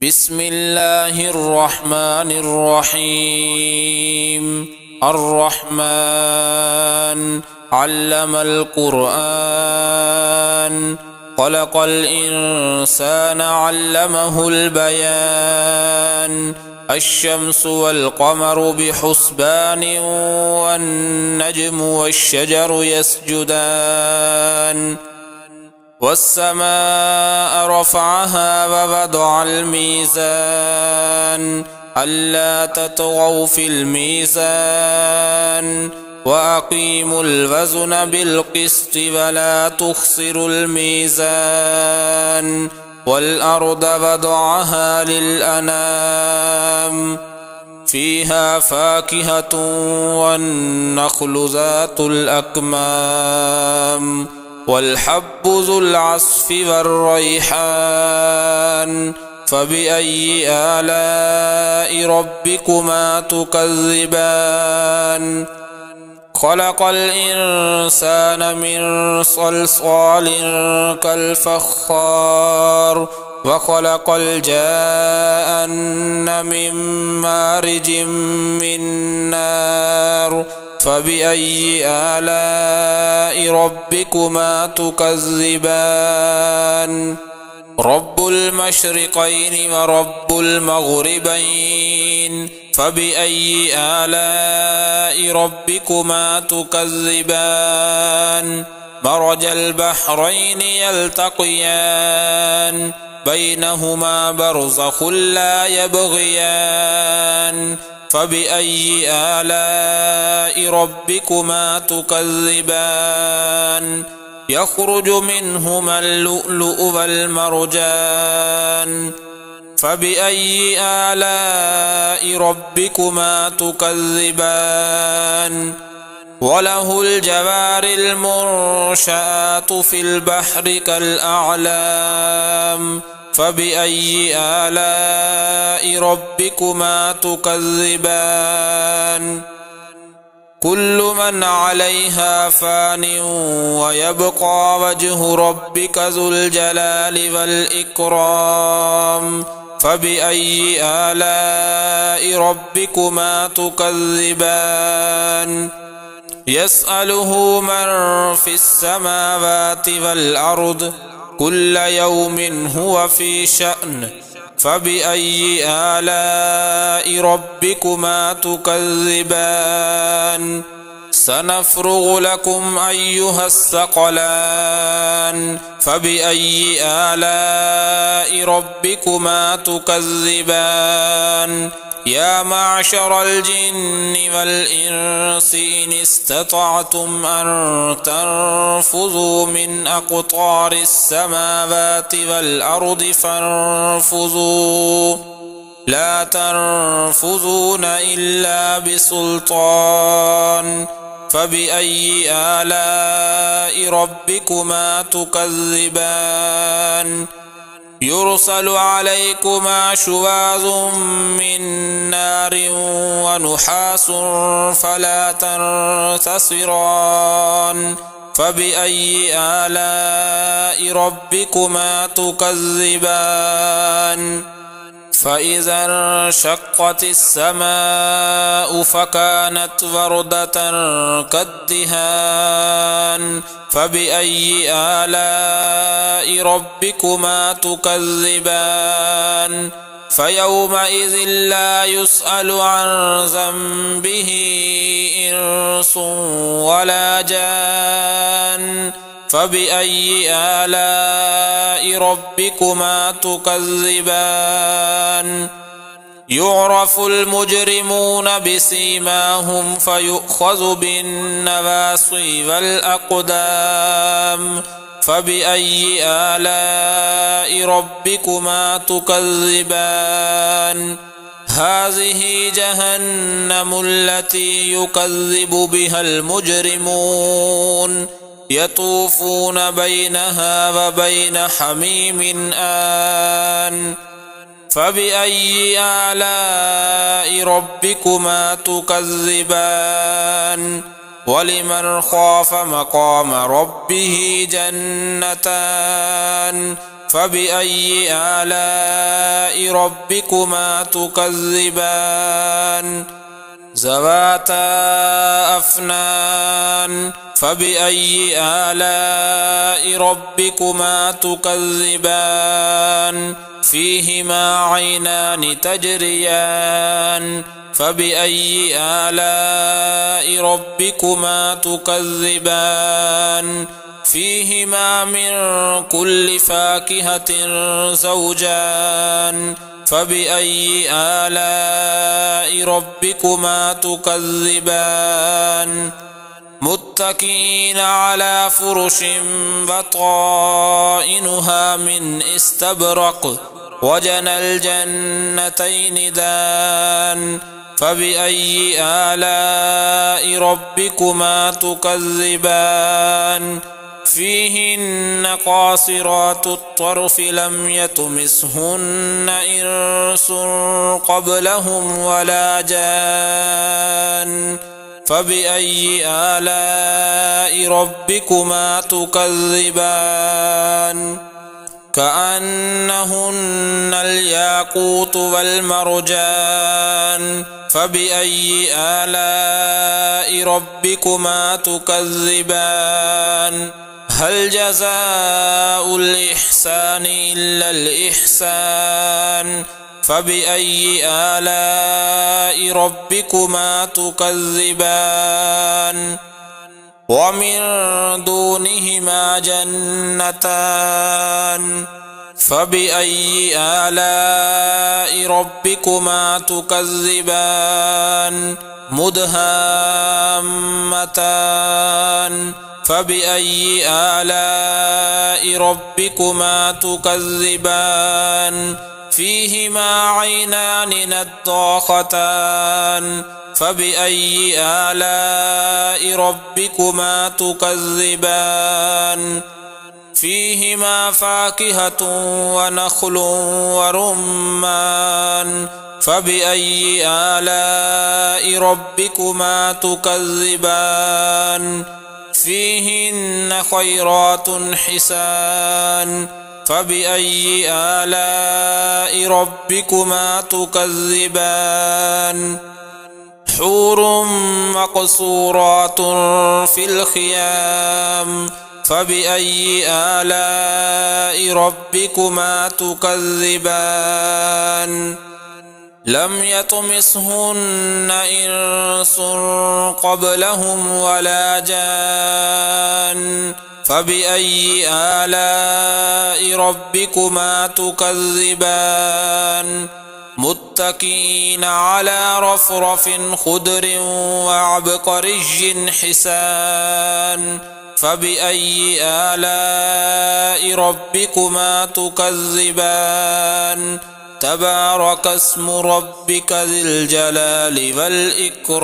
بسم الله الرحمن الرحيم. الرحمن علم القرآن، خلق الإنسان علمه البيان. الشمس والقمر بحسبان، والنجم والشجر يسجدان. والسماء رفعها ووضع الميزان، ألا تطغوا في الميزان، وأقيموا الوزن بالقسط ولا تخسروا الميزان. والأرض وضعها للأنام، فيها فاكهة والنخل ذات الأكمام، والحب ذو العصف والريحان. فبأي آلاء ربكما تكذبان؟ خلق الإنسان من صلصال كالفخار، وخلق الجان من مارج من نار. فبأي آلاء ربكما تكذبان؟ رب المشرقين ورب المغربين، فبأي آلاء ربكما تكذبان؟ مرج البحرين يلتقيان، بينهما برزخ لا يبغيان. فبأي آلاء ربكما تكذبان؟ يخرج منهما اللؤلؤ والمرجان. فبأي آلاء ربكما تكذبان؟ وله الجوار المنشآت في البحر كالأعلام. فبأي آلاء ربكما تكذبان؟ كل من عليها فان، ويبقى وجه ربك ذو الجلال والإكرام. فبأي آلاء ربكما تكذبان؟ يسأله من في السماوات والأرض، كل يوم هو في شأن. فبأي آلاء ربكما تكذبان؟ سنفرغ لكم أيها الثقلان. فبأي آلاء ربكما تكذبان؟ يا معشر الجن والإنس إن استطعتم أن تنفذوا من أقطار السماوات والأرض فانفذوا، لا تنفذون إلا بسلطان. فبأي آلاء ربكما تكذبان؟ يرسل عليكما شواظ من نار ونحاس فلا تنتصران. فبأي آلاء ربكما تكذبان؟ فإذا انشقت السماء فكانت وردة كالدهان. فبأي آلاء ربكما تكذبان؟ فيومئذ لا يسأل عن ذنبه إنس ولا جان. فبأي آلاء ربكما تكذبان؟ يعرف المجرمون بسيماهم فيؤخذ بالنواصي والأقدام. فبأي آلاء ربكما تكذبان؟ هذه جهنم التي يكذب بها المجرمون، يطوفون بينها وبين حميم آن. فبأي آلاء ربكما تكذبان؟ ولمن خاف مقام ربه جنتان، فبأي آلاء ربكما تكذبان ذواتا أفنان فبأي آلاء ربكما تكذبان فيهما عينان تجريان فبأي آلاء ربكما تكذبان فيهما من كل فاكهة زوجان فبأي آلاء ربكما تكذبان متكئين على فرش بطائنها من استبرق وجنى الجنتين دان فبأي آلاء ربكما تكذبان فيهن قاصرات الطرف لم يطمثهن إنس قبلهم ولا جان فبأي آلاء ربكما تكذبان كأنهن الياقوت والمرجان فبأي آلاء ربكما تكذبان هل جزاء الإحسان إلا الإحسان فبأي آلاء ربكما تكذبان ومن دونهما جنتان فبأي آلاء ربكما تكذبان مدهامتان فبأي آلاء ربكما تكذبان فيهما عينان نضاختان فبأي آلاء ربكما تكذبان فيهما فاكهة ونخل ورمان فبأي آلاء ربكما تكذبان فيهن خيرات حسان فبأي آلاء ربكما تكذبان حور مقصورات في الخيام فبأي آلاء ربكما تكذبان لم يطمثهن إنس قبلهم ولا جان فبأي آلاء ربكما تكذبان متكئين على رفرف خضر وعبقري حسان فبأي آلاء ربكما تكذبان تبارك اسم ربك ذي الجلال والإكرام